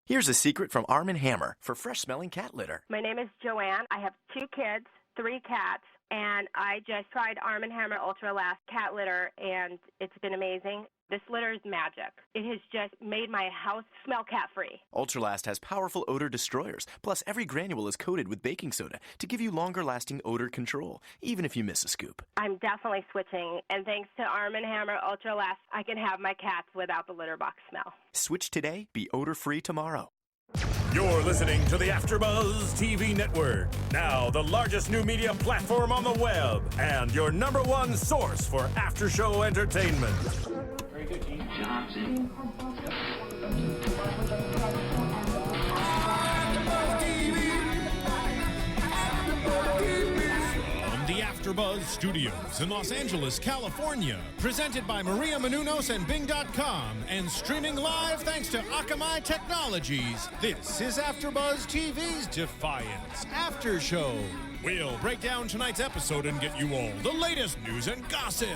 Here's a secret from Arm & Hammer for fresh-smelling cat litter. My name is Joanne. I have 2 kids, 3 cats, and I just tried Arm & Hammer Ultra Last cat litter, and it's been amazing. This litter is magic. It has just made my house smell cat-free. Ultralast has powerful odor destroyers, plus every granule is coated with baking soda to give you longer-lasting odor control, even if you miss a scoop. I'm definitely switching, and thanks to Arm & Hammer Ultra Last, I can have my cats without the litter box smell. Switch today, be odor-free tomorrow. You're listening to the AFTERBUZZ TV Network. Now, the largest new media platform on the web and your #1 source for after-show entertainment. Very good, Dean Johnson. From the AFTERBUZZ Studios in Los Angeles, California, presented by Maria Menounos and Bing.com, and streaming live thanks to Akamai Technologies. This is AFTERBUZZ TV's Defiance After Show. We'll break down tonight's episode and get you all the latest news and gossip.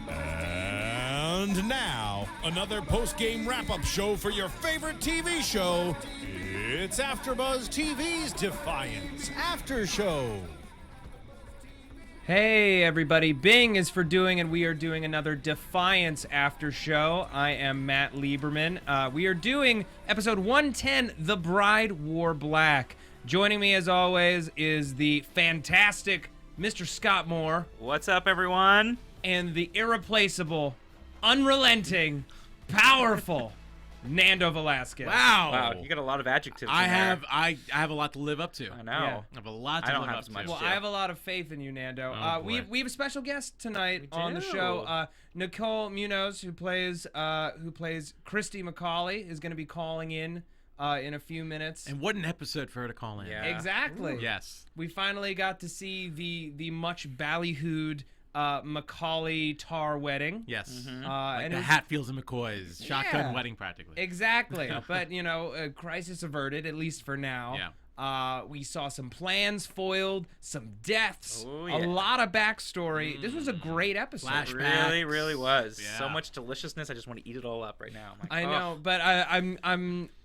And now, another post-game wrap-up show for your favorite TV show. It's AFTERBUZZ TV's Defiance After Show. Hey everybody, Bing is for doing, and we are doing another Defiance After Show. I am Matt Lieberman. We are doing episode 110, The Bride Wore Black. Joining me as always is the fantastic Mr. Scott Moore. What's up, everyone? And the irreplaceable, unrelenting, powerful Nando Velasquez. Wow, you got a lot of adjectives. I have a lot to live up to. I know. Yeah. I have a lot to I don't live have up as much. to. Well, I have a lot of faith in you, Nando. Oh, we boy. have a special guest tonight We on the do. show. Nicole Munoz, who plays Christy McCauley, is going to be calling in a few minutes. And what an episode for her to call in. Yeah. Exactly. Yes. We finally got to see the much ballyhooed Macaulay Tar wedding. Yes. Mm-hmm. Like and the it was- Hatfields and McCoys. Shotgun Yeah. wedding, practically. Exactly. But, crisis averted, at least for now. Yeah. We saw some plans foiled, some deaths, Oh, yeah. a lot of backstory. This was a great episode. Flash- Really, really was. Yeah. So much deliciousness. I just want to eat it all up right now. I'm like, I oh, know, but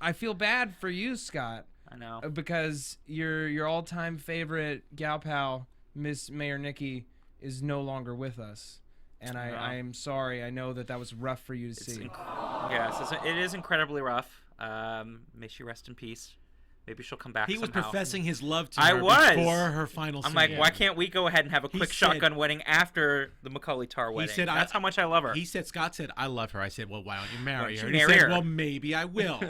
I feel bad for you, Scott, I know. because your all-time favorite gal pal, Miss Mayor Nikki, is no longer with us, and I am sorry. I know that was rough for you to see. Yes, it is incredibly rough. May she rest in peace. Maybe she'll come back He was somehow. professing his love to I her was. before her final I'm scene. like, why can't we go ahead and have a quick said- shotgun wedding after the Macaulay Tar wedding? said, That's how much I love her. Scott said, I love her. I said, well, why don't you marry Why her? don't And you he marry said, her? well, maybe I will.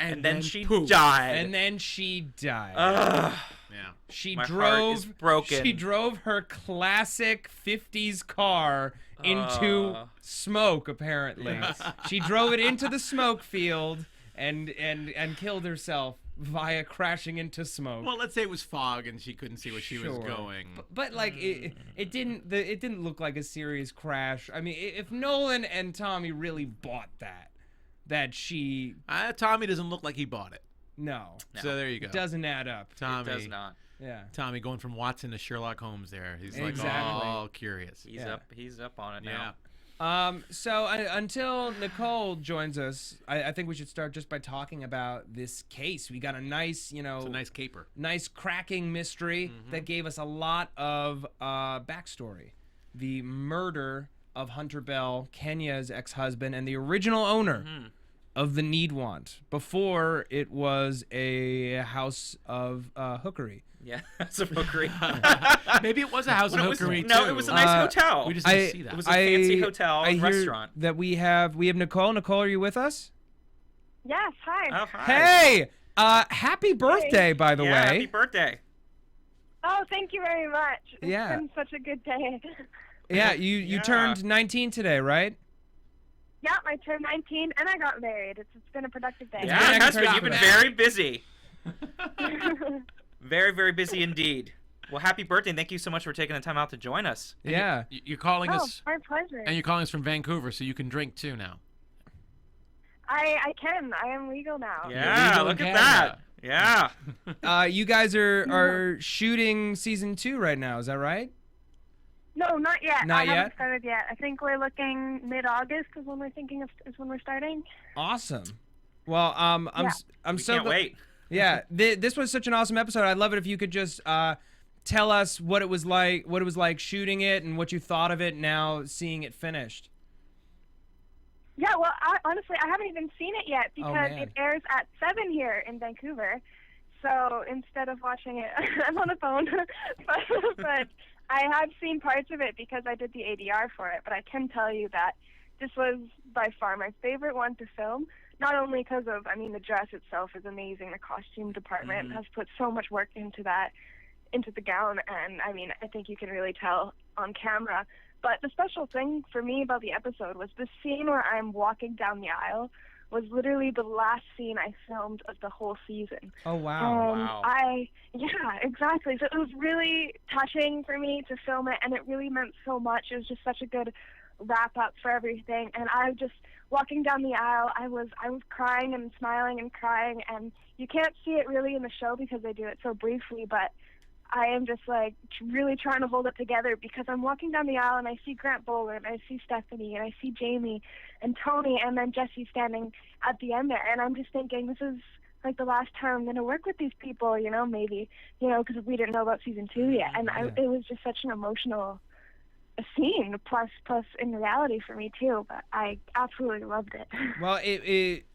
and then she poof. died. And then she died. Ugh. Yeah. She My heart is drove. broken. She drove her classic '50s car into smoke. Apparently, she drove it into the smoke field and killed herself via crashing into smoke. Well, let's say it was fog and she couldn't see where she was Sure. going. But like it didn't look like a serious crash. I mean, if Nolan and Tommy really bought that she Tommy doesn't look like he bought it. no, So there you go. it doesn't add up. Tommy, It does not. Yeah. Tommy going from Watson to Sherlock Holmes there. He's like Exactly. all curious. He's Yeah. up on it Yeah. now. So until Nicole joins us, I think we should start just by talking about this case. We got a nice, It's a nice caper. nice cracking mystery that gave us a lot of backstory. The murder of Hunter Bell, Kenya's ex-husband, and the original owner of the Need Want before it was a house of hookery. Yeah, that's a hookery. Maybe it was a house of No, it was- hookery no, too. it was a nice hotel. We just didn't see that. It was a fancy hotel and hear restaurant. that we have Nicole. Nicole, are you with us? Yes, hi. Oh, hi. Hey, happy birthday, by the Yeah, way. happy birthday. Oh, thank you very much. It's Yeah. been such a good day. Yeah, you Yeah. turned 19 today, right? Yeah, I turned 19 and I got married. It's been a productive day. Yeah, been it has been. encouraging. You've been very busy. Very, very busy indeed. Well, happy birthday, and thank you so much for taking the time out to join us. Yeah. You're calling Oh, us, my pleasure. and you're calling us from Vancouver, so you can drink too now. I can. I am legal now. Yeah, legal look in at that. Canada. Yeah. You guys are shooting season 2 right now, is that right? No, not yet. Not I yet? haven't started yet. I think we're looking mid-August is when we're starting. Awesome. Well, We so can't wait. Yeah, this was such an awesome episode. I'd love it if you could just tell us what it was like shooting it, and what you thought of it now seeing it finished. Yeah, well, honestly, I haven't even seen it yet because man. it airs at 7 here in Vancouver. So instead of watching it, I'm on the phone. but I have seen parts of it because I did the ADR for it. But I can tell you that this was by far my favorite one to film. Not only because of, the dress itself is amazing. The costume department has put so much work into that, into the gown. And, I think you can really tell on camera. But the special thing for me about the episode was the scene where I'm walking down the aisle was literally the last scene I filmed of the whole season. Oh, wow. And yeah, exactly. So it was really touching for me to film it, and it really meant so much. It was just such a good wrap up for everything. And I just, walking down the aisle, I was crying and smiling and crying, and you can't see it really in the show because they do it so briefly, but I am just really trying to hold it together because I'm walking down the aisle and I see Grant Boland, and I see Stephanie, and I see Jamie and Tony, and then Jesse standing at the end there, and I'm just thinking, this is the last time I'm going to work with these people, maybe, because we didn't know about season 2 yet, and it was just such an emotional scene, plus in reality for me too, but I absolutely loved it. Well,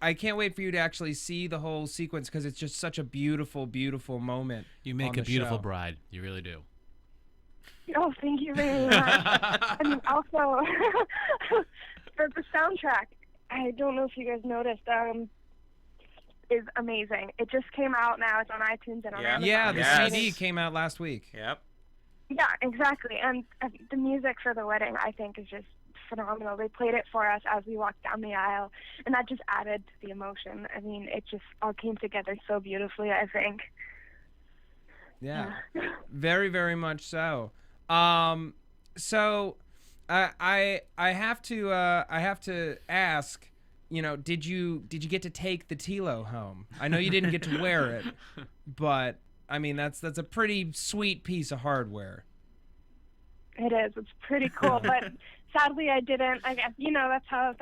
I can't wait for you to actually see the whole sequence because it's just such a beautiful, beautiful moment. You make on a the beautiful show. bride. You really do. Oh, thank you very much. Also, for the soundtrack, I don't know if you guys noticed, is amazing. It just came out now. It's on iTunes and on Amazon. Yeah, the Yes. CD came out last week. Yep. Yeah, exactly. And the music for the wedding, I think, is just phenomenal. They played it for us as we walked down the aisle, and that just added to the emotion. It just all came together so beautifully, I think. Yeah, very, very much so. So I have to ask, did you get to take the Tilo home? I know you didn't get to wear it, but that's a pretty sweet piece of hardware. It is. It's pretty cool, but sadly I didn't. I guess that's how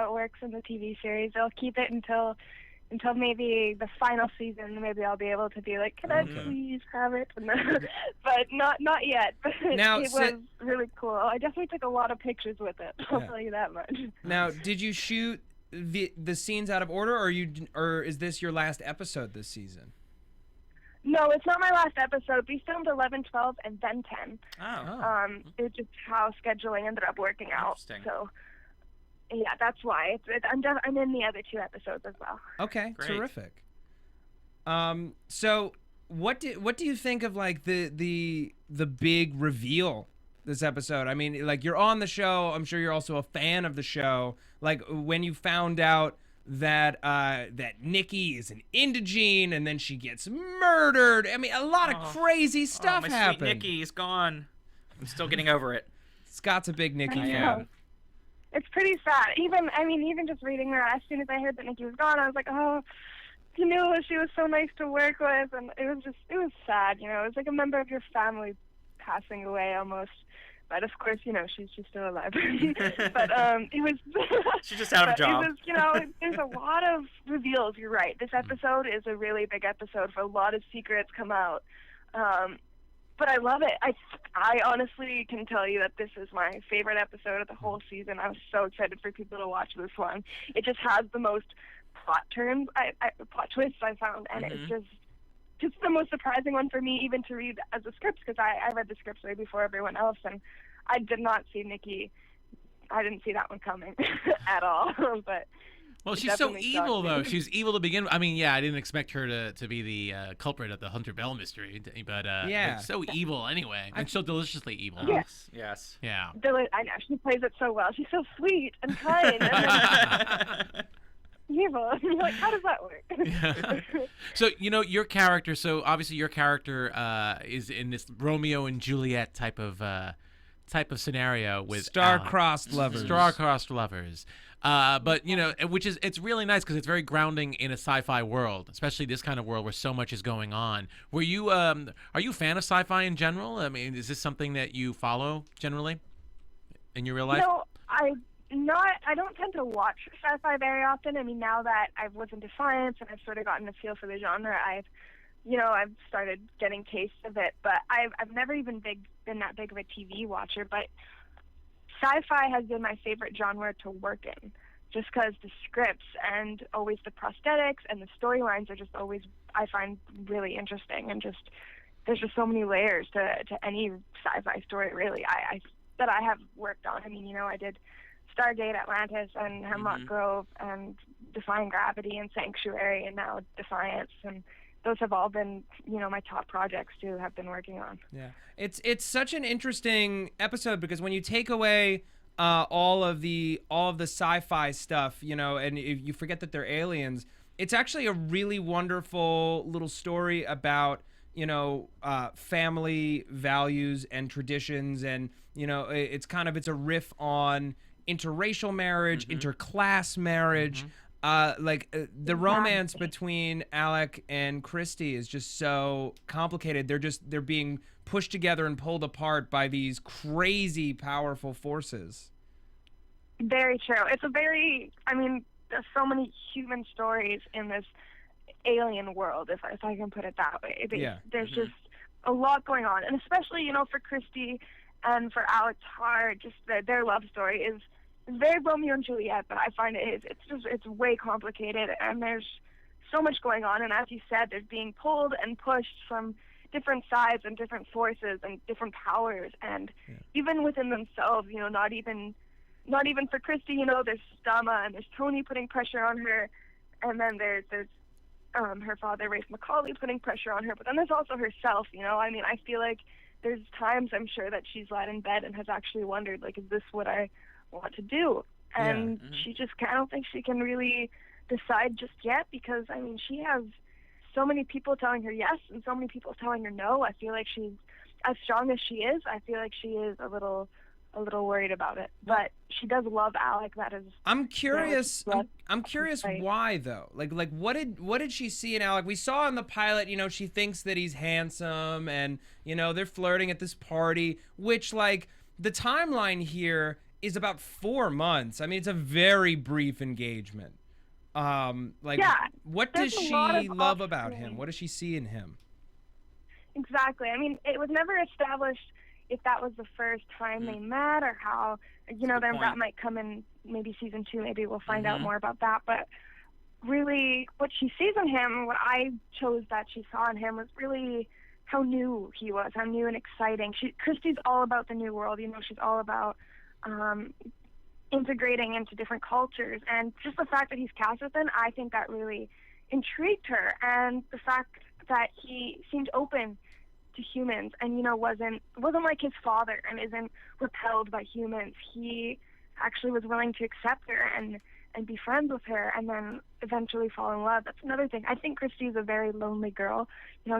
it works in the TV series. They'll keep it until maybe the final season. Maybe I'll be able to be like, can I please have it? But not yet. But Now, it was really cool. I definitely took a lot of pictures with it. I'll tell you that much. Now, did you shoot the scenes out of order, or is this your last episode this season? No, it's not my last episode. We filmed 11, 12, and then 10. Oh. It was just how scheduling ended up working out. Interesting. So, yeah, that's why. I'm in the other 2 episodes as well. Okay, Great. terrific. So what do you think of the big reveal this episode? You're on the show. I'm sure you're also a fan of the show. When you found out that Nikki is an indigene and then she gets murdered. A lot of crazy stuff my happened. sweet Nikki is gone. I'm still getting over it. Scott's a big Nikki I know. fan. It's pretty sad. Even just reading her, as soon as I heard that Nikki was gone, I was like, oh, you knew she was so nice to work with, and it was sad, It was like a member of your family passing away almost. But of course, she's still alive. But it was. She's just out of a job. It was, there's a lot of reveals. You're right. This episode is a really big episode for a lot of secrets come out. But I love it. I honestly can tell you that this is my favorite episode of the whole season. I was so excited for people to watch this one. It just has the most plot twists I found, and it's just the most surprising one for me even to read as a script, because I read the scripts way before everyone else, and I did not see Nikki. I didn't see that one coming at all. But well, she's so evil, though. She's evil to begin with. I didn't expect her to be the culprit of the Hunter Bell mystery, but yeah, so evil anyway, and so deliciously evil. Yes. Yeah. I know, she plays it so well. She's so sweet and kind. And evil. You're like, how does that work? Yeah. So your character. So obviously your character is in this Romeo and Juliet type of scenario with star-crossed lovers. Star-crossed lovers. But it's really nice because it's very grounding in a sci-fi world, especially this kind of world where so much is going on. Are you a fan of sci-fi in general? Is this something that you follow generally in your real life? No, I don't tend to watch sci-fi very often. I mean, now that I've lived in Defiance and I've sort of gotten a feel for the genre, I've started getting tastes of it. But I've never even been that big of a TV watcher. But sci-fi has been my favorite genre to work in, just because the scripts and always the prosthetics and the storylines are just always, I find, really interesting, and just there's just so many layers to any sci-fi story, really, that I have worked on. I mean, I did Stargate Atlantis and Hemlock Grove and Defying Gravity and Sanctuary and now Defiance, and those have all been, my top projects to have been working on. Yeah, it's such an interesting episode, because when you take away all of the sci-fi stuff, and if you forget that they're aliens, it's actually a really wonderful little story about family values and traditions, and it's a riff on interracial marriage, interclass marriage. The romance between Alec and Christy is just so complicated. They're being pushed together and pulled apart by these crazy powerful forces. Very true. There's so many human stories in this alien world, if I can put it that way. There's just a lot going on, and especially for Christy and for Alex Hart, just their love story is very Romeo and Juliet, but I find it's way complicated, and there's so much going on. And as you said, there's being pulled and pushed from different sides and different forces and different powers, and even within themselves, not even for Christy, there's Stama and there's Tony putting pressure on her, and then there's her father, Rafe Macaulay, putting pressure on her, but then there's also herself. I feel like there's times, I'm sure, that she's laid in bed and has actually wondered, is this what I want to do? And I don't think she can really decide just yet, because she has so many people telling her yes and so many people telling her no. I feel like she's, as strong as she is, I feel like she is a little worried about it, but she does love Alec. That is. I'm curious. I'm curious why though. What did she see in Alec? We saw in the pilot, she thinks that he's handsome, and they're flirting at this party, which the timeline here is about 4 months. It's a very brief engagement. What does she love about him? What does she see in him? Exactly. It was never established if that was the first time they met, or how, that might come in maybe season 2. Maybe we'll find out more about that. But really, what she sees in him, what I chose that she saw in him, was really how new he was, how new and exciting. Christy's all about the new world. She's all about integrating into different cultures, and just the fact that he's Kazakhstan, I think that really intrigued her, and the fact that he seemed open to humans, and wasn't like his father and isn't repelled by humans. He actually was willing to accept her and be friends with her, and then eventually fall in love. That's another thing. I think Christy's a very lonely girl.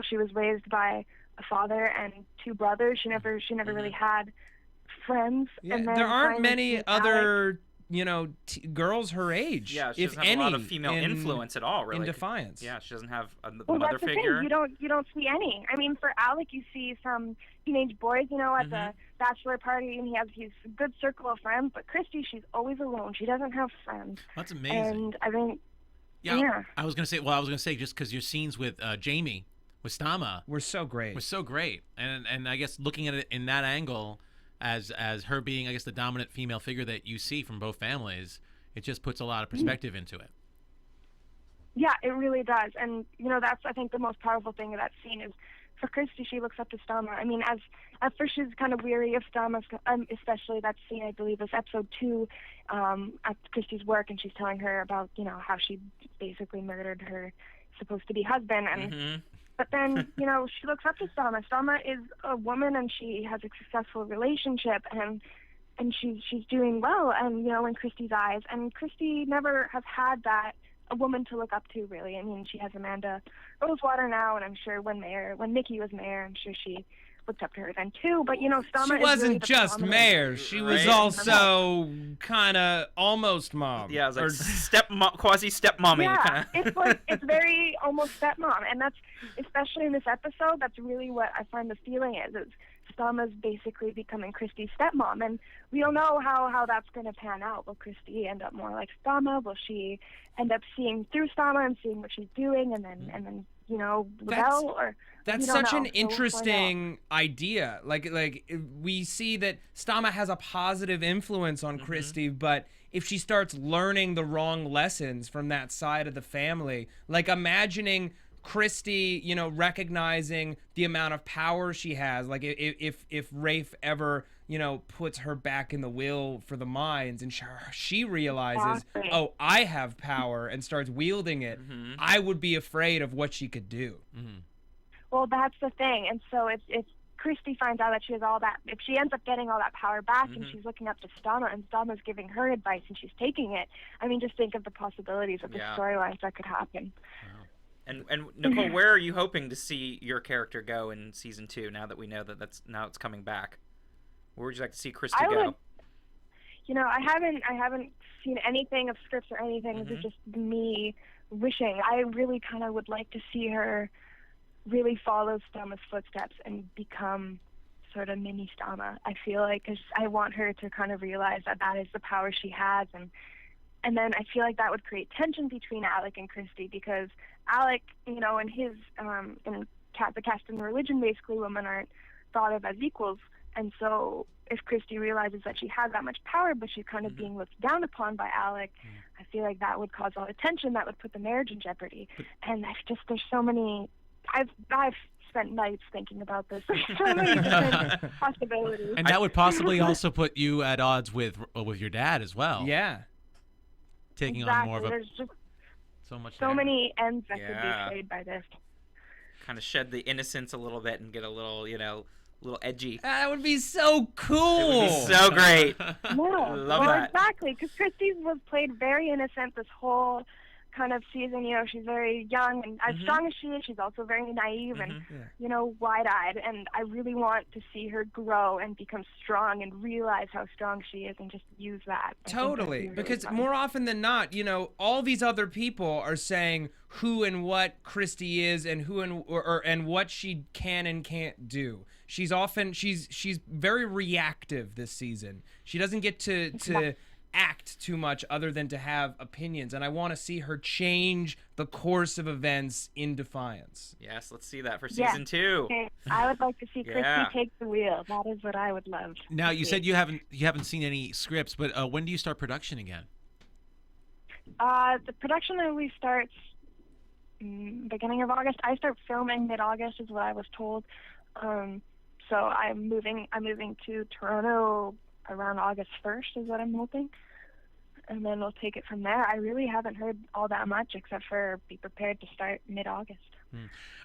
She was raised by a father and 2 brothers. She never really had friends. Yeah, and then there aren't many other girls her age. Yeah, she if doesn't have any, a lot of female influence at all, really. In Defiance. Yeah, she doesn't have a well, mother that's the figure. thing. You don't see any. For Alec, you see some teenage boys, at the bachelor party, and he's a good circle of friends. But Christy, she's always alone. She doesn't have friends. That's amazing. And I think, I was gonna say just because your scenes with Jamie, with Stama, were so great. And I guess looking at it in that angle, as her being, I guess, the dominant female figure that you see from both families, it just puts a lot of perspective into it. Yeah, it really does. And, that's, I think, the most powerful thing of that scene is, for Christy, she looks up to Stama. At first she's kind of weary of Stama, especially that scene, I believe, is episode 2, at Christy's work, and she's telling her about, how she basically murdered her supposed-to-be husband, and but then, she looks up to Stama. Stama is a woman, and she has a successful relationship, and she's doing well, and, in Christy's eyes. And Christy never has had a woman to look up to, really. She has Amanda Rosewater now, and I'm sure when Nikki was mayor, I'm sure she looked up to her then too. But Stama she wasn't just mayor; she was also kind of almost mom. Yeah, it was quasi stepmommy. Yeah, it's very almost stepmom, and that's, especially in this episode, that's really what I find the feeling is Stama's basically becoming Christy's stepmom, and we don't know how that's going to pan out. Will Christy end up more like Stama? Will she end up seeing through Stama and seeing what she's doing, and then you know, rebel? Or that's such an interesting idea. Like we see that Stama has a positive influence on Christy, but if she starts learning the wrong lessons from that side of the family, like imagining Christy, you know, recognizing the amount of power she has, like if Rafe ever, you know, puts her back in the wheel for the mines and she realizes, oh, I have power, and starts wielding it, I would be afraid of what she could do. Well, that's the thing. And so if Christy finds out that she has all that, if she ends up getting all that power back and she's looking up to Stama and Stama's giving her advice and she's taking it, I mean, just think of the possibilities of the storylines that could happen. And Nicole, where are you hoping to see your character go in season 2? Now that we know that now it's coming back, where would you like to see Christy go? You know, I haven't seen anything of scripts or anything. This is just me wishing. I really kind of would like to see her really follow Stama's footsteps and become sort of mini Stama. I feel like, because I want her to kind of realize that that is the power she has, and then I feel like that would create tension between Alec and Christy, because Alec, you know, and his in the caste and religion, basically, women aren't thought of as equals. And so if Christy realizes that she has that much power, but she's kind of being looked down upon by Alec, I feel like that would cause a lot of tension. That would put the marriage in jeopardy. And there's so many. I've spent nights thinking about this. There's so many different possibilities. And that would possibly also put you at odds with your dad as well. Yeah. Taking on more of a. There's just so many ends that could be played by this. Kind of shed the innocence a little bit and get a little, you know, a little edgy. That would be so cool. It would be so great. Love that. Exactly, because Christy was played very innocent this whole kind of season. You know, she's very young, and as strong as she is, she's also very naive and, you know, wide-eyed. And I really want to see her grow and become strong and realize how strong she is and just use that. Totally, because more often than not, you know, all these other people are saying who and what Christy is and who and what she can and can't do. She's very reactive this season. She doesn't get to act too much other than to have opinions, and I want to see her change the course of events in Defiance. Yes, let's see that for season 2. Okay. I would like to see Christy take the wheel. That is what I would love. Now, you said you haven't seen any scripts, but when do you start production again? The production really starts beginning of August. I start filming mid-August is what I was told. So I'm moving to Toronto around August 1st is what I'm hoping. And then we'll take it from there. I really haven't heard all that much except for be prepared to start mid-August.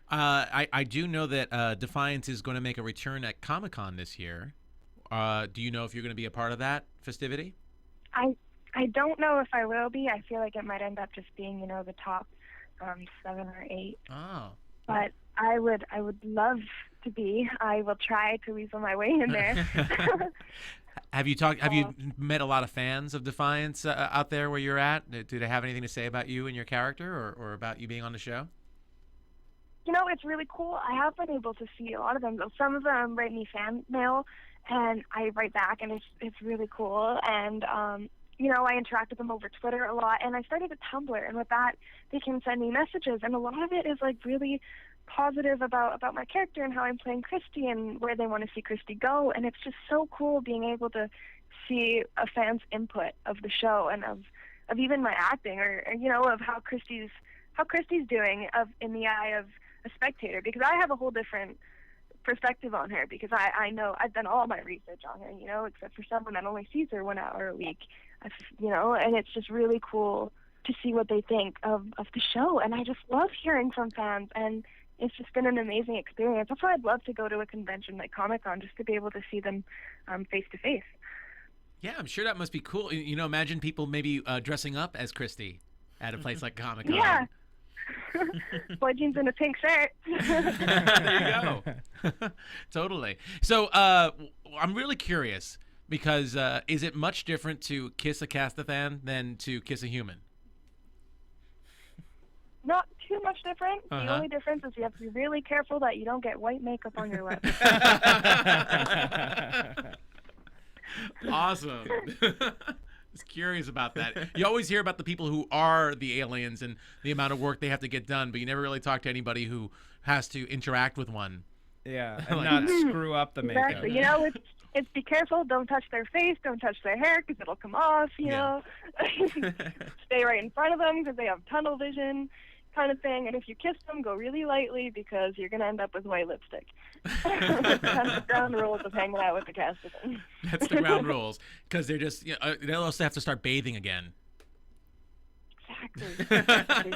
I do know that Defiance is going to make a return at Comic-Con this year. Do you know if you're going to be a part of that festivity? I don't know if I will be. I feel like it might end up just being, you know, the top 7 or 8. Oh. But I would love to be. I will try to weasel my way in there. Have you met a lot of fans of Defiance out there where you're at? Do they have anything to say about you and your character, or about you being on the show? You know, it's really cool. I have been able to see a lot of them. Some of them write me fan mail, and I write back, and it's really cool. And you know, I interact with them over Twitter a lot, and I started a Tumblr, and with that, they can send me messages, and a lot of it is like really positive about my character and how I'm playing Christy and where they want to see Christy go. And it's just so cool being able to see a fan's input of the show and of even my acting, or you know, of how Christy's doing in the eye of a spectator, because I have a whole different perspective on her, because I know I've done all my research on her, you know, except for someone that only sees her 1 hour a week, you know. And it's just really cool to see what they think of the show, and I just love hearing from fans, and it's just been an amazing experience. That's why I'd love to go to a convention like Comic-Con, just to be able to see them face to face. Yeah, I'm sure that must be cool. You know, imagine people maybe dressing up as Christy at a place like Comic-Con. Yeah. Boy jeans and a pink shirt. There you go. Totally. So I'm really curious, because is it much different to kiss a Castathan than to kiss a human? Not too much different. Uh-huh. The only difference is you have to be really careful that you don't get white makeup on your lips. Awesome. I was curious about that. You always hear about the people who are the aliens and the amount of work they have to get done, but you never really talk to anybody who has to interact with one. Yeah, and not screw up the makeup. Exactly. You know, it's be careful. Don't touch their face. Don't touch their hair because it'll come off. You know, stay right in front of them because they have tunnel vision, kind of thing. And if you kiss them, go really lightly because you're gonna end up with white lipstick. That's the ground rules of hanging out with the cast of them. That's the ground rules because they're just they'll also have to start bathing again. Exactly.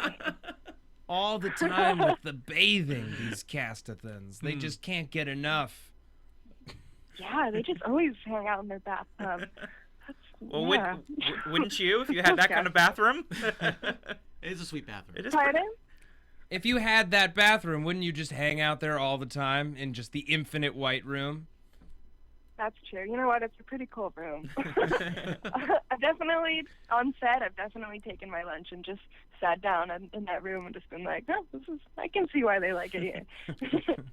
All the time with the bathing, these castathons. They just can't get enough. Yeah, they just always hang out in their bathtub. Well, wouldn't you if you had that kind of bathroom? It is a sweet bathroom. It is. Pardon? If you had that bathroom, wouldn't you just hang out there all the time in just the infinite white room? That's true. You know what? It's a pretty cool room. I've definitely, on set, I've definitely taken my lunch and just sat down in that room and just been like, oh, I can see why they like it here.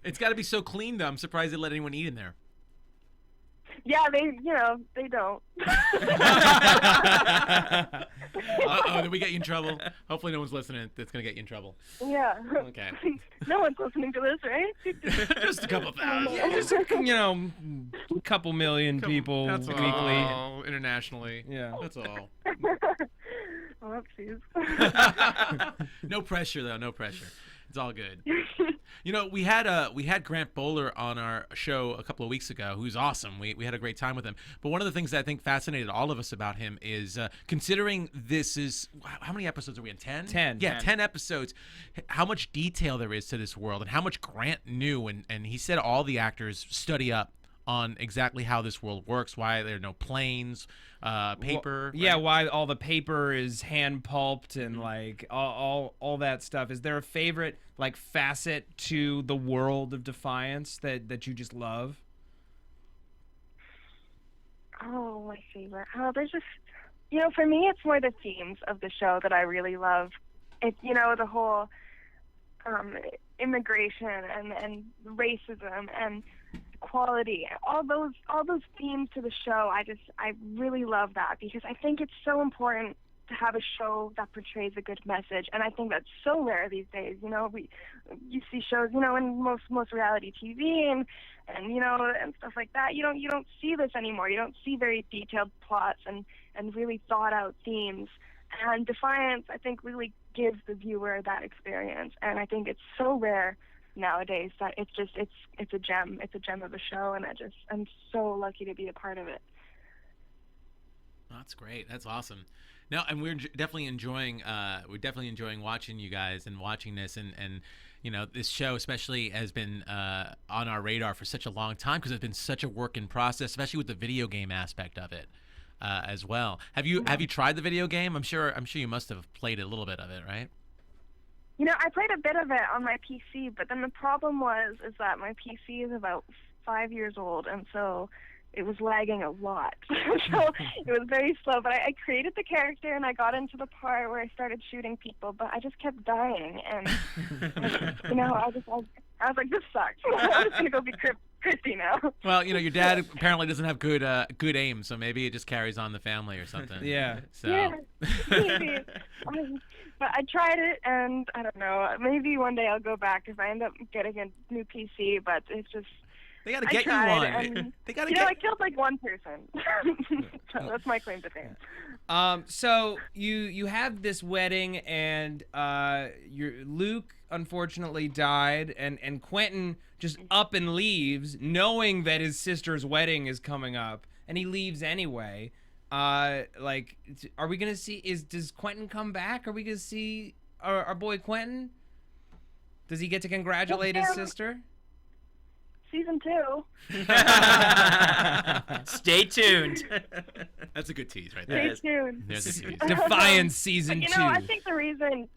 It's got to be so clean, though. I'm surprised they let anyone eat in there. Yeah, they don't. Uh-oh, did we get you in trouble? Hopefully no one's listening that's going to get you in trouble. Yeah. Okay. No one's listening to this, right? Just a couple thousand. Yeah, just a couple million people That's weekly. all. Internationally. Yeah. That's all. Whoopsies. No pressure, though. No pressure. It's all good. You know, we had Grant Bowler on our show a couple of weeks ago, who's awesome. We had a great time with him. But one of the things that I think fascinated all of us about him is considering this is how many episodes are we in? 10? 10. Yeah, 10 episodes. How much detail there is to this world and how much Grant knew. And he said all the actors study up on exactly how this world works, why there are no planes, paper. Well, yeah, why all the paper is hand pulped and like all that stuff. Is there a favorite like facet to the world of Defiance that you just love? Oh, my favorite. There's just, for me, it's more the themes of the show that I really love. It's, the whole immigration and racism and equality, all those themes to the show. I really love that because I think it's so important to have a show that portrays a good message, and I think that's so rare these days. You see shows, in most reality TV and stuff like that. You don't see this anymore. You don't see very detailed plots and really thought out themes. And Defiance, I think, really gives the viewer that experience, and I think it's so rare nowadays that it's a gem. It's a gem of a show, and I'm so lucky to be a part of it. That's great. That's awesome. No, and we're definitely enjoying watching you guys and watching this, and this show especially has been on our radar for such a long time because it's been such a work in process, especially with the video game aspect of it as well. Have you tried the video game? I'm sure you must have played a little bit of it, right? I played a bit of it on my PC, but then the problem is that my PC is about 5 years old, and so it was lagging a lot. So it was very slow, but I created the character, and I got into the part where I started shooting people, but I just kept dying, and I was like, this sucks. I'm just going to go be Christy now. Well, your dad apparently doesn't have good aim, so maybe it just carries on the family or something. Yeah. So. Yeah, maybe. But I tried it, and I don't know. Maybe one day I'll go back if I end up getting a new PC. But it's just they got to get you one. And, they got to I killed like one person. So that's my claim to fame. So you have this wedding, and Luke unfortunately died, and Quentin just up and leaves, knowing that his sister's wedding is coming up, and he leaves anyway. Are we gonna see? Does Quentin come back? Are we gonna see our boy Quentin? Does he get to congratulate his sister? Season 2. Stay tuned. That's a good tease right there. Stay tuned. There's a tease. Defiance season 2. I think the reason,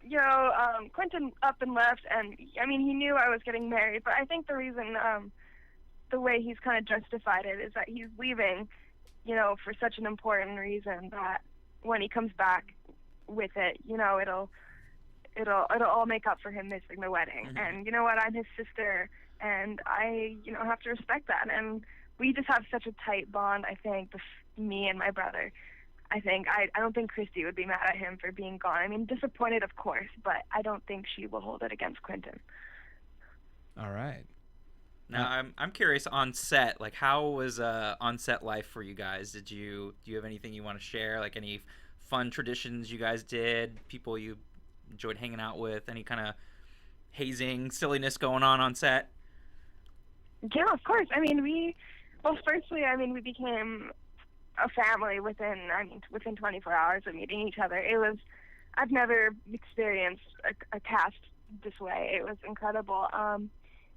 Quentin up and left, and I mean, he knew I was getting married, but I think the reason, the way he's kind of justified it is that he's leaving, for such an important reason that when he comes back with it, it'll all make up for him missing the wedding. And you know what? I'm his sister, and I have to respect that. And we just have such a tight bond, I think, me and my brother. I don't think Christy would be mad at him for being gone. I mean, disappointed, of course, but I don't think she will hold it against Quentin. All right. Now, I'm curious on set. Like, how was on set life for you guys? Do you have anything you want to share? Like, any fun traditions you guys did? People you enjoyed hanging out with? Any kind of hazing silliness going on set? Yeah, of course. I mean, we became a family within 24 hours of meeting each other. I've never experienced a cast this way. It was incredible.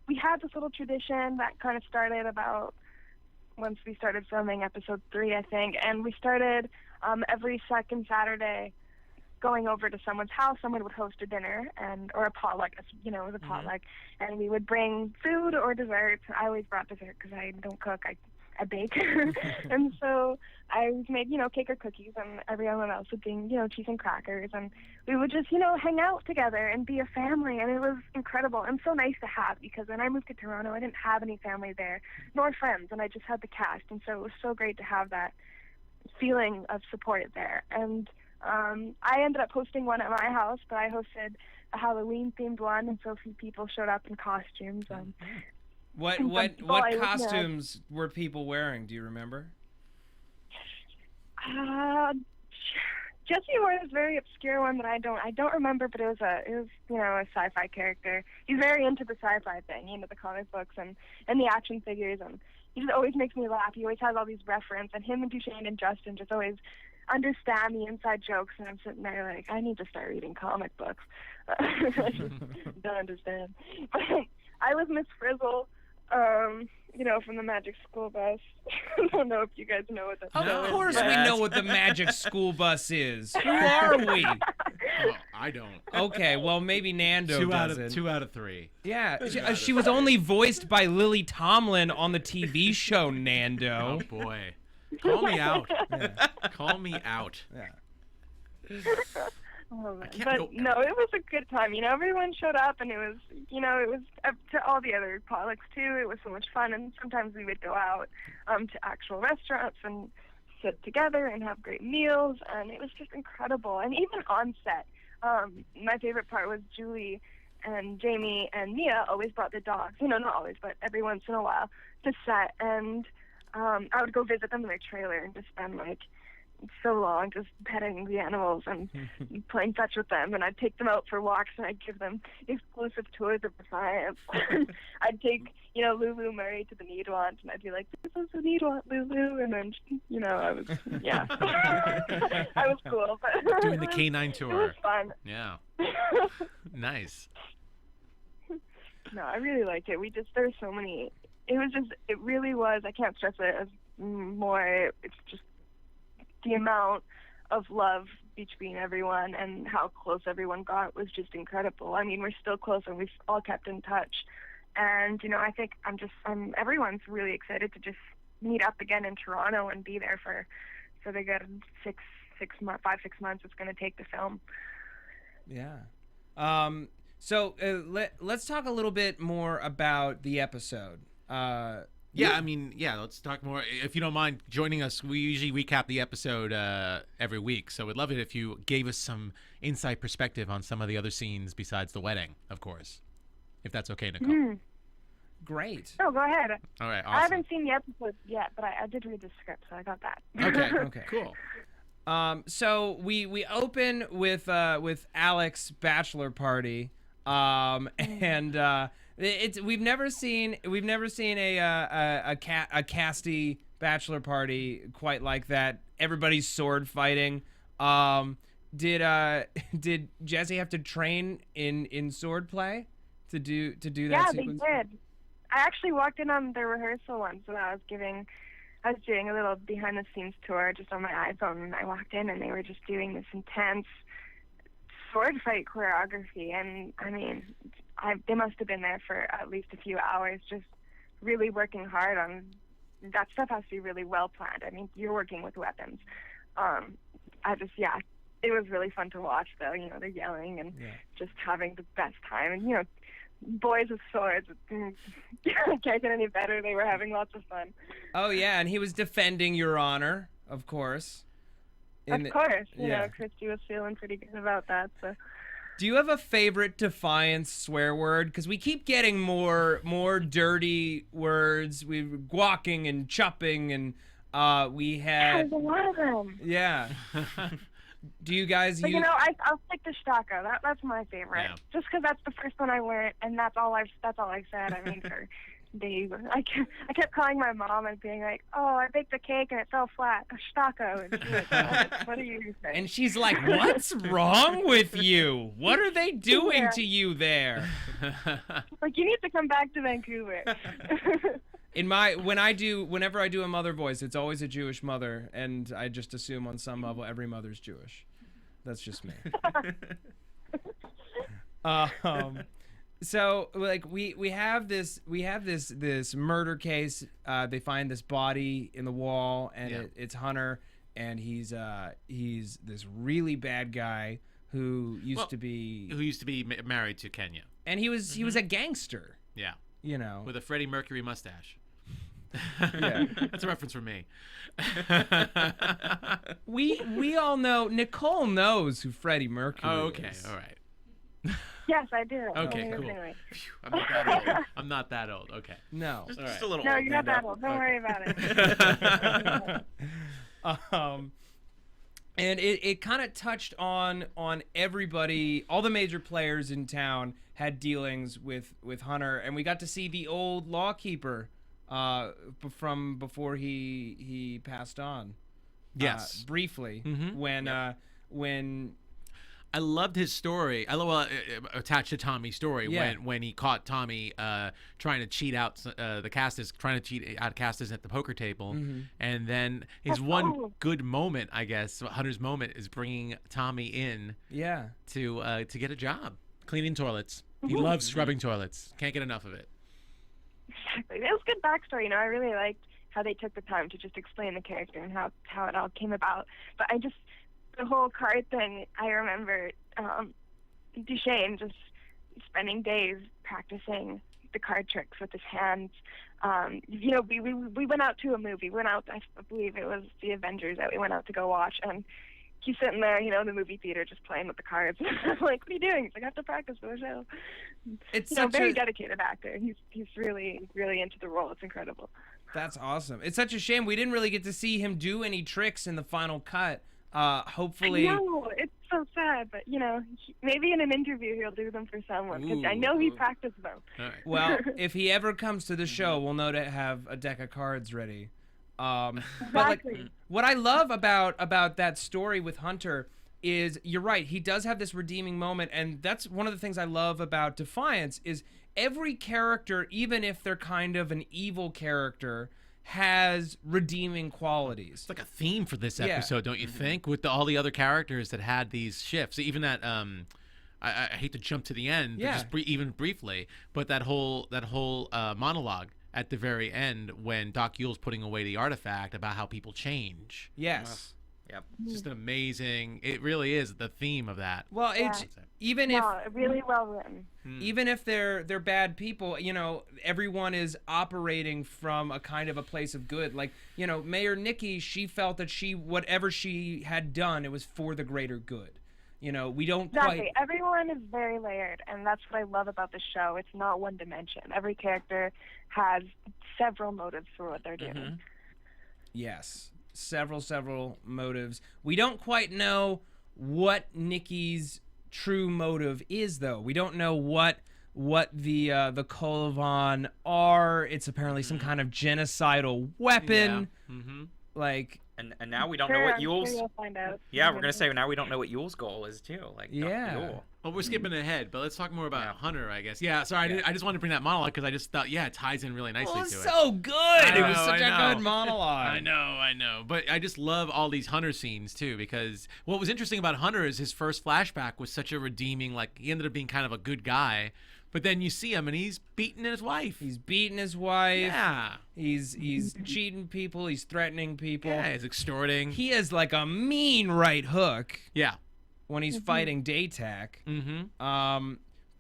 We had this little tradition that kind of started about once we started filming episode 3, I think, and we started every second Saturday going over to someone's house. Someone would host a dinner or a potluck, it was a potluck, and we would bring food or dessert. I always brought dessert because I don't cook. I bake. And so I made, cake or cookies, and everyone else would bring, cheese and crackers, and we would just, hang out together and be a family, and it was incredible and so nice to have, because when I moved to Toronto, I didn't have any family there, nor friends, and I just had the cast, and so it was so great to have that feeling of support there. And I ended up hosting one at my house, but I hosted a Halloween-themed one, and so a few people showed up in costumes. What costumes were people wearing? Do you remember? Jesse wore this very obscure one that I don't remember, but it was a SyFy character. He's very into the SyFy thing, the comic books and the action figures, and he just always makes me laugh. He always has all these references, and him and Duchesne and Justin just always understand the inside jokes, and I'm sitting there like, I need to start reading comic books. I just don't understand. But I was Miss Frizzle. From the Magic School Bus. I don't know if you guys know what that is. Of course we know what the Magic School Bus is. Who are we? Well, I don't. Okay, well, maybe Nando doesn't. 2 out of 3. Yeah, she was only voiced by Lily Tomlin on the TV show Nando. Oh, boy. Call me out. Yeah. Call me out. Yeah. But no, it was a good time. Everyone showed up, and it was to all the other potlucks too. It was so much fun, and sometimes we would go out to actual restaurants and sit together and have great meals, and it was just incredible. And even on set, my favorite part was Julie and Jamie and Mia always brought the dogs. Not always, but every once in a while to set, and I would go visit them in their trailer and just spend so long just petting the animals and playing fetch with them, and I'd take them out for walks, and I'd give them exclusive tours of Defiance. I'd take Lulu Murray to the Needwant, and I'd be like, this is the Needwant, Lulu, and then I was I was cool, but doing the canine tour. It was fun. Yeah. Nice. No, I really liked it. There's so many. It really was, I can't stress it as more, it's just the amount of love between everyone and how close everyone got was just incredible. I mean, we're still close, and we've all kept in touch. And, I think everyone's really excited to just meet up again in Toronto and be there for the good 5-6 months it's going to take to film. Yeah. So let's talk a little bit more about the episode. Let's talk more. If you don't mind joining us, we usually recap the episode every week, so we'd love it if you gave us some insight perspective on some of the other scenes besides the wedding, of course, if that's okay, Nicole. Great. Oh, go ahead. All right, awesome. I haven't seen the episode yet, but I did read the script, so I got that. Okay, cool. So we open with Alex's bachelor party, and we've never seen a casty bachelor party quite like that. Everybody's sword fighting. Did Jesse have to train in sword play to do that sequence? Yeah, they did. I actually walked in on the rehearsal once, and I was doing a little behind the scenes tour just on my iPhone, and I walked in and they were just doing this intense sword fight choreography, and I mean, they must have been there for at least a few hours just really working hard on that stuff. Has to be really well planned. I mean, you're working with weapons. it was really fun to watch, though. You know, they're yelling and just having the best time. And, you know, boys with swords, can't get any better. They were having lots of fun. Oh, yeah, and he was defending Your Honor, of course. Of course. You know, Christy was feeling pretty good about that, so... Do you have a favorite Defiance swear word? Because we keep getting more dirty words. We're guacking and chopping, and we had... There's a lot of them. Yeah. Do you guys use... You know, I'll stick to Stacco. That's my favorite. Yeah. Just because that's the first one I learned, and that's all I said. I mean, for days. I kept calling my mom and being like, "Oh, I baked a cake and it fell flat. Stacco." And she's like, "What are you saying?" And she's like, "What's where's with you? What are they doing to you there?" Like, you need to come back to Vancouver. Whenever I do a mother voice, it's always a Jewish mother, and I just assume on some level every mother's Jewish. That's just me. So like we have this murder case. They find this body in the wall, and it's Hunter, and he's this really bad guy who used to be married to Kenya, and he was a gangster. Yeah. You know, with a Freddie Mercury mustache. Yeah. That's a reference for me. We all know. Nicole knows who Freddie Mercury is. Oh, okay, all right. Yes, I do. Okay, cool. I'm not that old. I'm not that old. Okay. No. Just a little No, old. you're not that old. Don't worry about it. And it kind of touched on everybody. All the major players in town had dealings with Hunter, and we got to see the old lawkeeper from before he passed on. Yes. Briefly, when I loved his story. Attached to Tommy's story when he caught Tommy trying to cheat out the casters, trying to cheat out casters at the poker table, and then his one good moment, I guess, Hunter's moment, is bringing Tommy in, to get a job cleaning toilets. He loves scrubbing toilets. Can't get enough of it. Exactly. It was good backstory. You know, I really liked how they took the time to just explain the character and how it all came about. But the whole card thing, I remember Duchesne just spending days practicing the card tricks with his hands. You know, we went out to a movie. We went out, I believe it was The Avengers that we went out to go watch, and he's sitting there, you know, in the movie theater just playing with the cards. I'm like, "What are you doing?" He's like, "I have to practice for the show." It's a very dedicated actor. He's really, really into the role. It's incredible. That's awesome. It's such a shame we didn't really get to see him do any tricks in the final cut. Hopefully. I know, it's so sad, but you know, maybe in an interview he'll do them for someone, because I know he practiced them. All right. Well, if he ever comes to the show, we'll know to have a deck of cards ready. But Exactly. like, what I love about that story with Hunter is, you're right, he does have this redeeming moment, and that's one of the things I love about Defiance is every character, even if they're kind of an evil character, has redeeming qualities. It's like a theme for this episode, don't you think? With all the other characters that had these shifts, even that I hate to jump to the end, but just even briefly, but that whole monologue at the very end when Doc Yule's putting away the artifact about how people change. Yes. Yep. It's just amazing. It really is the theme of that. Well, it's even if really well written. Even if they're bad people, you know, everyone is operating from a kind of a place of good. Like, you know, Mayor Nikki, she felt that whatever she had done, it was for the greater good. You know, we don't Exactly. Everyone is very layered, and that's what I love about the show. It's not one dimension. Every character has several motives for what they're doing. Yes. Several motives. We don't quite know what Nikki's true motive is, though. We don't know what the Kolovan are. It's apparently some kind of genocidal weapon. Like, and now we don't know what Yule's. Sure you'll find out. Yeah, we're gonna say now we don't know what Yule's goal is too. Like, Yule. Well, we're skipping ahead, but let's talk more about Hunter, I guess. Yeah, sorry, I just wanted to bring that monologue because I just thought, it ties in really nicely to it. So good. It was such a good monologue. I know. But I just love all these Hunter scenes, too, because what was interesting about Hunter is his first flashback was such a redeeming, like, he ended up being kind of a good guy. But then you see him, and he's beating his wife. He's beating his wife. Yeah. He's cheating people. He's threatening people. Yeah, he's extorting. He is like a mean right hook. Yeah. when he's fighting Daytak. Mm-hmm.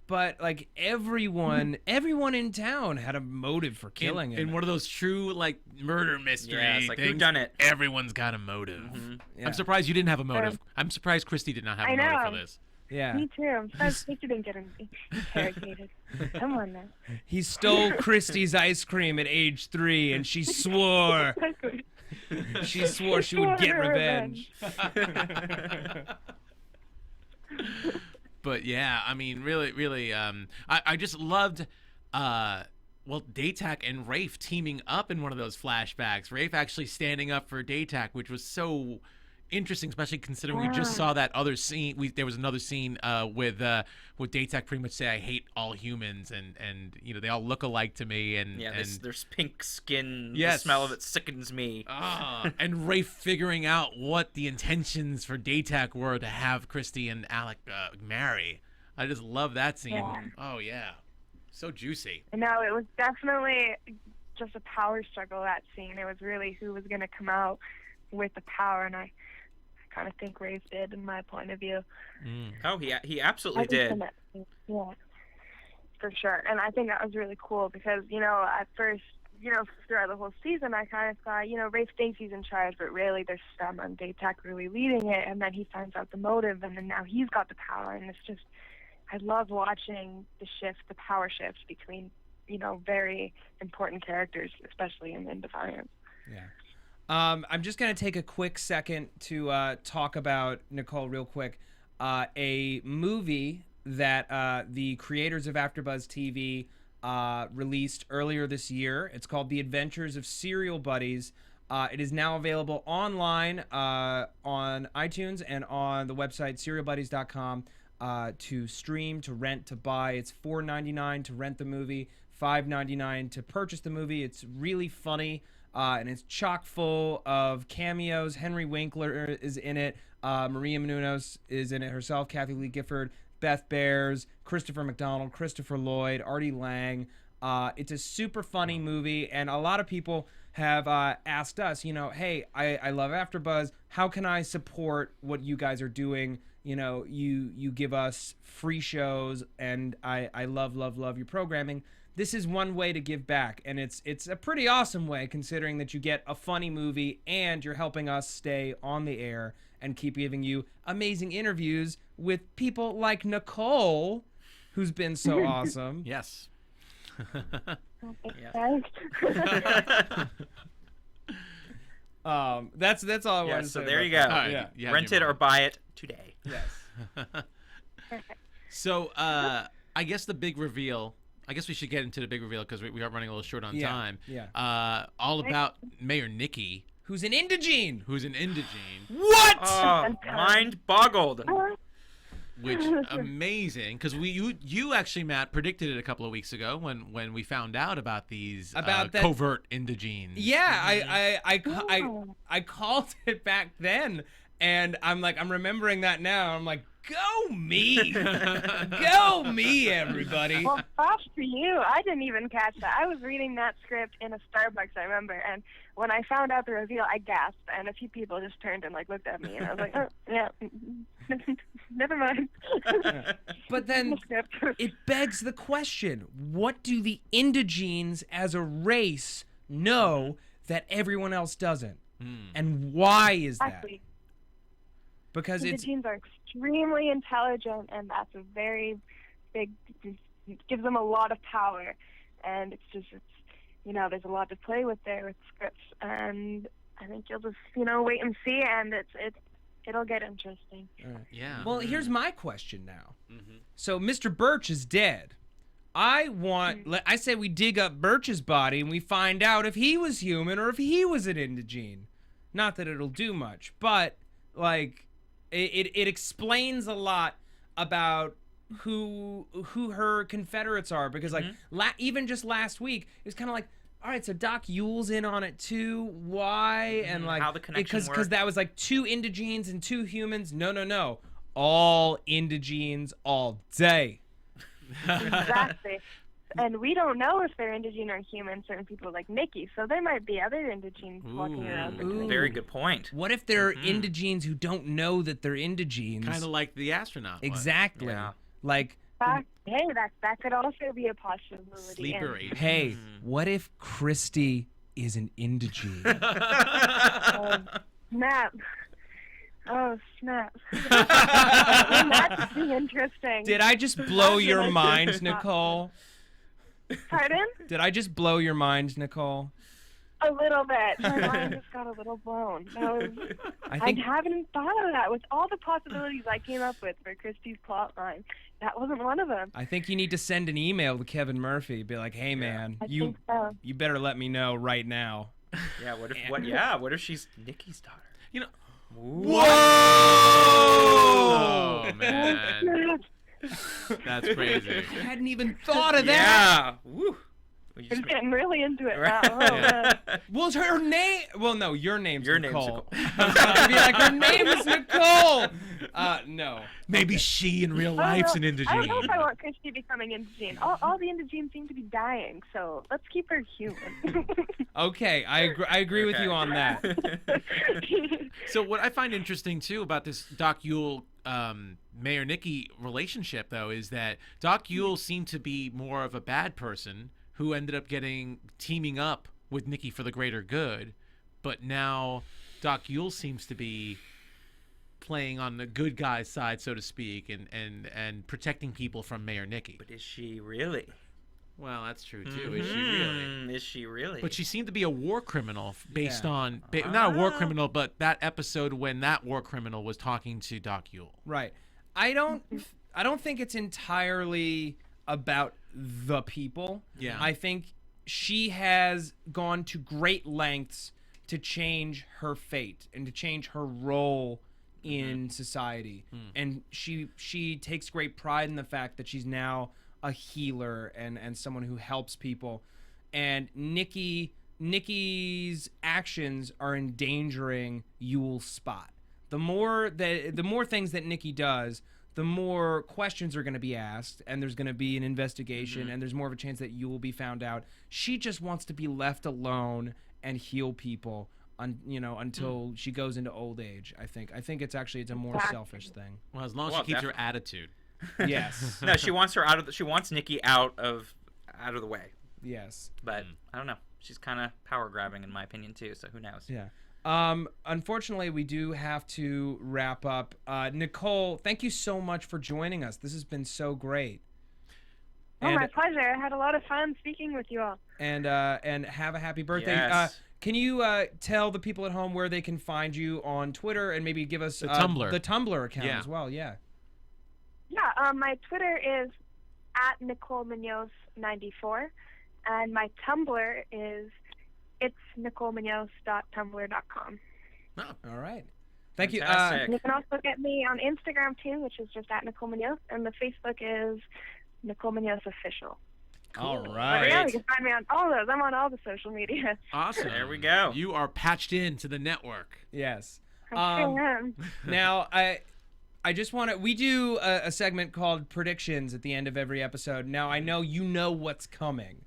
But like everyone in town had a motive for killing him. In one of those true like murder mystery it's like, things, who done it? Everyone's got a motive. Yeah. I'm surprised you didn't have a motive. I'm surprised Christy did not have a motive for this. Yeah. Me too. I'm surprised he didn't get interrogated. Come on now. He stole Christy's ice cream at age 3, and she swore. She swore she would get revenge. But yeah, I mean, really, I just loved, Daytak and Rafe teaming up in one of those flashbacks. Rafe actually standing up for Daytak, which was so interesting, especially considering we just saw that other scene. There was another scene with Daytak pretty much say, "I hate all humans," and you know they all look alike to me. And there's pink skin. Yes. The smell of it sickens me. And Rafe figuring out what the intentions for Daytak were to have Christy and Alec marry. I just love that scene. Yeah. Oh yeah, so juicy. No, it was definitely just a power struggle, that scene. It was really who was going to come out with the power, and I kind of think Rafe did, in my point of view. Oh, he absolutely did. Yeah, for sure. And I think that was really cool because, at first, throughout the whole season, I kind of thought, Rafe thinks he's in charge, but really there's someone, Daytak, really leading it, and then he finds out the motive, and then now he's got the power, and it's just, I love watching the power shift between, very important characters, especially in Defiance. Yeah. I'm just going to take a quick second to talk about, Nicole, real quick, a movie that the creators of AFTERBUZZ TV released earlier this year. It's called The Adventures of Serial Buddies. It is now available online on iTunes and on the website serialbuddies.com to stream, to rent, to buy. It's $4.99 to rent the movie, $5.99 to purchase the movie. It's really funny. And it's chock full of cameos. Henry Winkler is in it. Maria Menounos is in it herself. Kathy Lee Gifford, Beth Bears, Christopher McDonald, Christopher Lloyd, Artie Lang. It's a super funny movie, and a lot of people have asked us, hey, I love AfterBuzz. How can I support what you guys are doing? You give us free shows, and I love your programming. This is one way to give back, and it's a pretty awesome way, considering that you get a funny movie and you're helping us stay on the air and keep giving you amazing interviews with people like Nicole, who's been so awesome. Yes. That's all I want to say. So there you go. Right. Yeah. Rent it or buy it today. Yes. So I guess the big reveal. I guess we should get into the big reveal because we are running a little short on time. Yeah. All about Mayor Nikki, who's an indigene. What? Oh, mind boggled. Which amazing, because you actually, Matt, predicted it a couple of weeks ago when we found out about these covert indigenes. Yeah, I called it back then, and I'm remembering that now. I'm like, go me, go me, everybody. Well, props to you. I didn't even catch that. I was reading that script in a Starbucks, I remember, and when I found out the reveal, I gasped, and a few people just turned and looked at me, and I was like, oh, yeah, never mind. But then it begs the question: what do the indigenes as a race know that everyone else doesn't, and why is that? Actually, because indigenes are extremely intelligent, and that's a very big, gives them a lot of power, and it's there's a lot to play with there with scripts, and I think you'll just wait and see, and it'll get interesting. Yeah. Well, here's my question now. So Mr. Birch is dead. I say we dig up Birch's body and we find out if he was human or if he was an indigene. Not that it'll do much, but it explains a lot about who her Confederates are, because even just last week it was kind of like, all right, so Doc Yule's in on it too. Why? And how the connection works. Because that was like 2 indigenes and 2 humans. No. All indigenes all day. Exactly. And we don't know if they're indigene or human, certain people like Nikki, so there might be other indigenes walking around. Very good point. What if they're indigenes who don't know that they're indigenes? Kind of like the astronaut. Exactly. Yeah. Like, Hey, that could also be a possibility. Sleeper agent. hey, what if Christy is an indigene? Snap. Oh, snap. That's interesting. Did I just blow your mind, Nicole? Pardon? Did I just blow your mind, Nicole? A little bit. My mind just got a little blown. I haven't thought of that. With all the possibilities I came up with for Christy's plot line, that wasn't one of them. I think you need to send an email to Kevin Murphy. Be like, hey, man, you better let me know right now. Yeah, what if she's Nikki's daughter? You know. Whoa! Oh, man. That's crazy. I hadn't even thought of that. Yeah. Woo. I'm getting really into it Right. now. Oh, man. Well, her name. Well, no, your name's Your Nicole. name's I was gonna be like, her name is Nicole. No. Maybe she in real life's an indigene. I don't know if I want Christy becoming indigene. All the indigenes seem to be dying, so let's keep her human. Okay, I agree with you on that. So what I find interesting too about this Doc Yule Mayor Nikki relationship though is that Doc Yule seemed to be more of a bad person who ended up teaming up with Nikki for the greater good, but now Doc Yule seems to be playing on the good guy's side, so to speak, and protecting people from Mayor Nikki. But is she really? Well, that's true too. Is she really? Is she really? But she seemed to be a war criminal based on not a war criminal, but that episode when that war criminal was talking to Doc Yule. Right. I don't think it's entirely about the people. Yeah. I think she has gone to great lengths to change her fate and to change her role in society. And she takes great pride in the fact that she's now a healer and someone who helps people. And Nikki's actions are endangering Yule's spot. The more things that Nikki does, the more questions are going to be asked, and there's going to be an investigation, and there's more of a chance that Yule will be found out. She just wants to be left alone and heal people, until she goes into old age. I think it's a more selfish thing. Well, as long as she keeps her attitude. Yes. No, she wants her she wants Nikki out of the way. Yes. But I don't know. She's kind of power grabbing in my opinion too. So who knows? Yeah. Unfortunately, we do have to wrap up. Nicole, thank you so much for joining us. This has been so great. Oh, my pleasure. I had a lot of fun speaking with you all. And have a happy birthday. Yes. Can you tell the people at home where they can find you on Twitter and maybe give us the Tumblr account as well? Yeah. Yeah. My Twitter is @NicoleMunoz94, and my Tumblr is itsnicolemunoz.tumblr.com. Oh. All right. Thank you. Fantastic. You can also get me on Instagram too, which is just @NicoleMunoz, and the Facebook is Nicole Munoz Official. All But right. yeah, you can find me on all those. I'm on all the social media. Awesome. There we go. You are patched into the network. Yes. I sure am. Now, I just want to. We do a segment called predictions at the end of every episode. Now, I know you know what's coming,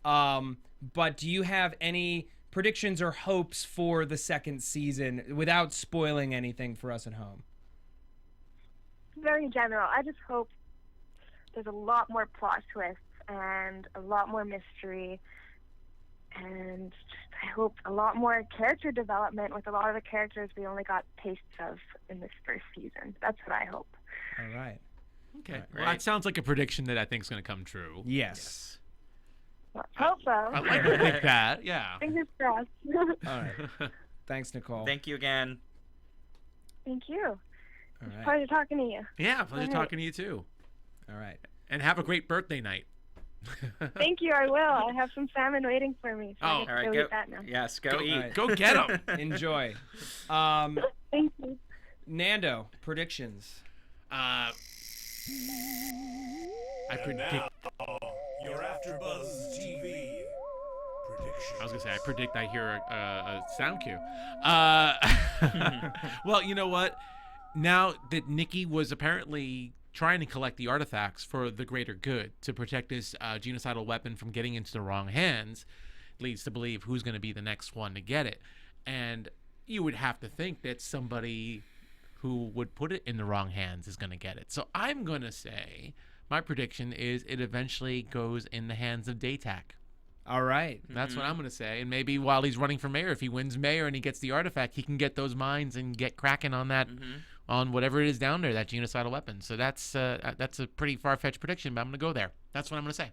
but do you have any predictions or hopes for the second season without spoiling anything for us at home? Very general. I just hope there's a lot more plot twists and a lot more mystery, and I hope a lot more character development with a lot of the characters we only got tastes of in this first season. That's what I hope. All right. Okay. Well, that sounds like a prediction that I think is going to come true. Yes. Let's hope so. I like to think that. Yeah. Fingers crossed. All right. Thanks, Nicole. Thank you again. Thank you. All right. Pleasure talking to you. Yeah. Pleasure talking to you too. All right. And have a great birthday night. Thank you. I will. I have some salmon waiting for me. So I get to all right. go Go. eat that now. Yes. Go eat. right. Go get them. Enjoy. Thank you. Nando, predictions. I predict. Your AfterBuzz TV prediction. I was gonna say I predict I hear a sound cue. Well, you know what? Now that Nikki was apparently trying to collect the artifacts for the greater good to protect this genocidal weapon from getting into the wrong hands, leads to believe who's going to be the next one to get it. And you would have to think that somebody who would put it in the wrong hands is going to get it. So I'm going to say my prediction is it eventually goes in the hands of Daytak. All right. That's what I'm going to say. And maybe while he's running for mayor, if he wins mayor and he gets the artifact, he can get those mines and get cracking on that, on whatever it is down there, that genocidal weapon. So that's a pretty far-fetched prediction, but I'm going to go there. That's what I'm going to say.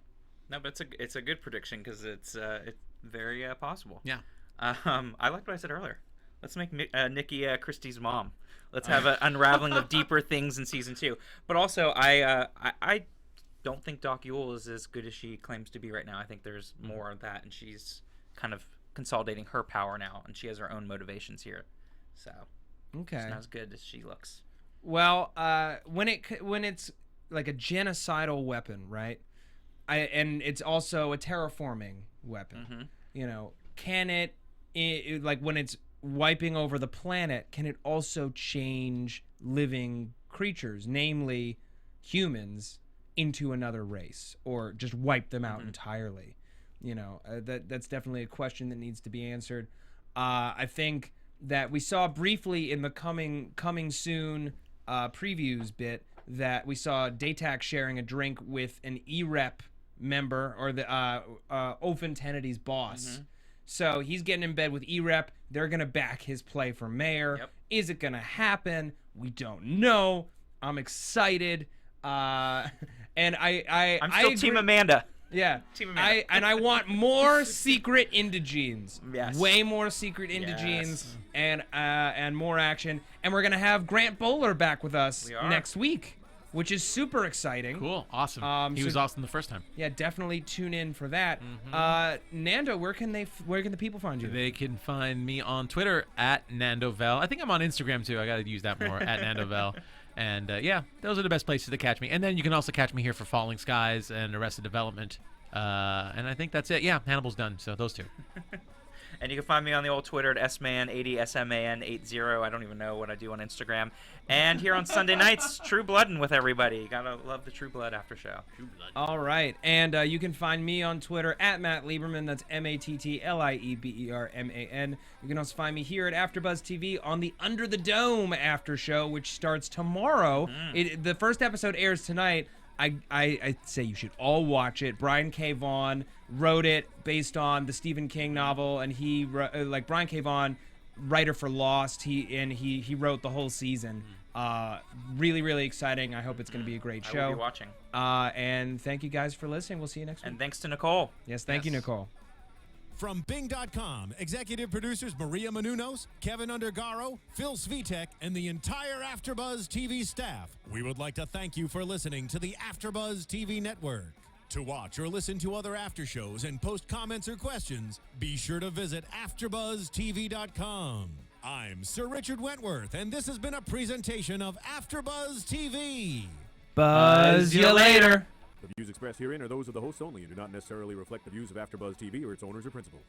No, but it's a good prediction because it's very possible. Yeah. I liked what I said earlier. Let's make Nikki Christie's mom. Let's have an unraveling of deeper things in season 2. But also, I don't think Doc Yule is as good as she claims to be right now. I think there's more of that, and she's kind of consolidating her power now, and she has her own motivations here. So, okay, it's not as good as she looks. Well, when it's like a genocidal weapon, right? And it's also a terraforming weapon. You know, can it like when it's wiping over the planet, can it also change living creatures, namely humans, into another race, or just wipe them out entirely? You know, that's definitely a question that needs to be answered. I think that we saw briefly in the coming soon previews bit that we saw Daytak sharing a drink with an E-Rep member, or the Ofen Tennity's boss. So he's getting in bed with E-Rep. They're going to back his play for mayor. Yep. Is it going to happen? We don't know. I'm excited. And I'm still Team Amanda. Yeah. Team Amanda. I want more secret Indigenes. Yes. Way more secret Indigenes and more action. And we're going to have Grant Bowler back with us next week, which is super exciting. Cool. Awesome. He was awesome the first time. Yeah, definitely tune in for that. Nando, where can the people find you? They can find me on Twitter at NandoVel. I think I'm on Instagram too. I got to use that more, at NandoVel. And yeah, those are the best places to catch me. And then you can also catch me here for Falling Skies and Arrested Development. And I think that's it. Yeah, Hannibal's done. So those two. And you can find me on the old Twitter at sman80, SMAN80. I don't even know what I do on Instagram. And here on Sunday nights, True Bloodin' with everybody. You gotta love the True Blood after show. All right. And you can find me on Twitter at Matt Lieberman. That's MattLieberman. You can also find me here at AfterBuzz TV on the Under the Dome after show, which starts tomorrow. The first episode airs tonight. I say you should all watch it. Brian K. Vaughan wrote it based on the Stephen King novel, and he like Brian K. Vaughan, writer for Lost. He wrote the whole season. Really, really exciting. I hope it's going to be a great show. I will be watching. And thank you guys for listening. We'll see you next week. And thanks to Nicole. Yes, thank you, Nicole. From Bing.com, executive producers Maria Menounos, Kevin Undergaro, Phil Svitek, and the entire AfterBuzz TV staff, we would like to thank you for listening to the AfterBuzz TV network. To watch or listen to other after shows and post comments or questions, be sure to visit AfterBuzzTV.com. I'm Sir Richard Wentworth, and this has been a presentation of AfterBuzz TV. Buzz you later. The views expressed herein are those of the hosts only and do not necessarily reflect the views of AfterBuzz TV or its owners or principals.